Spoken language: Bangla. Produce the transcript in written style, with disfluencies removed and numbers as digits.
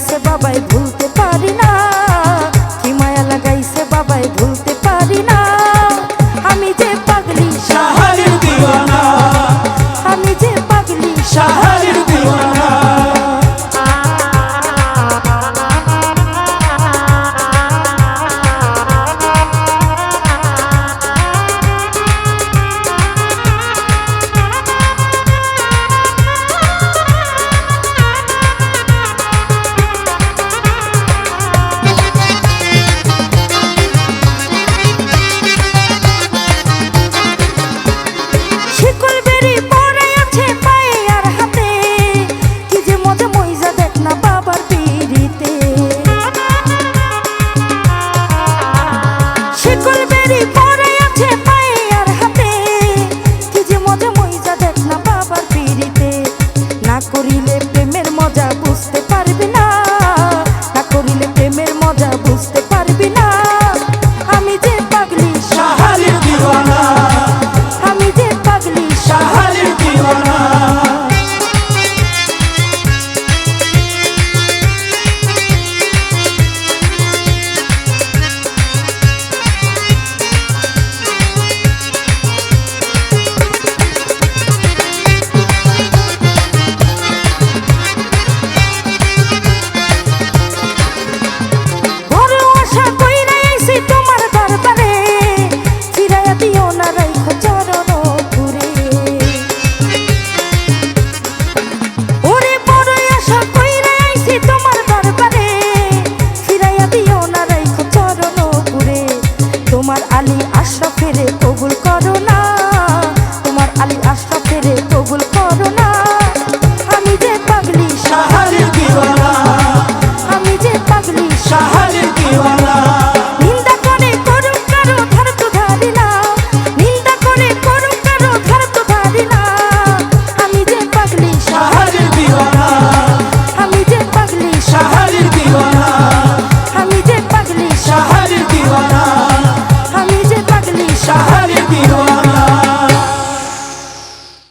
লাগাইছে বাবাই ভুলতে পারি না, কি মায়া লাগাইছে বাবাই ভুলতে পারি না। আমি যে পাগলি শাহালির দিওয়ানা, আমি যে পাগলি শাহালির দিওয়ানা। না করিলে প্রেমের মজা বুঝতে পারবি না, না করিলে প্রেমের মজা বুঝতে পারবি না। আমি যে পাগলি শাহালির দিওয়ানা, আমি যে পাগলি শাহালির দিওয়ানা। তোমার আলী আশরাফের কবুল করো না, তোমার আলী আশরাফের কবুল করো না। আমি যে পাগলি শাহালির দিওয়ানা, আমি যে পাগলি শাহালির দিওয়ানা। নিন্দা করে করুক কারো ধার তো ধারি না, নিন্দা করে করুক কারো ধার তো ধারি না। আমি যে পাগলি শাহালির দিওয়ানা, আমি যে পাগলি শাহালির দিওয়ানা, আমি যে পাগলি শাহালির দিওয়ানা।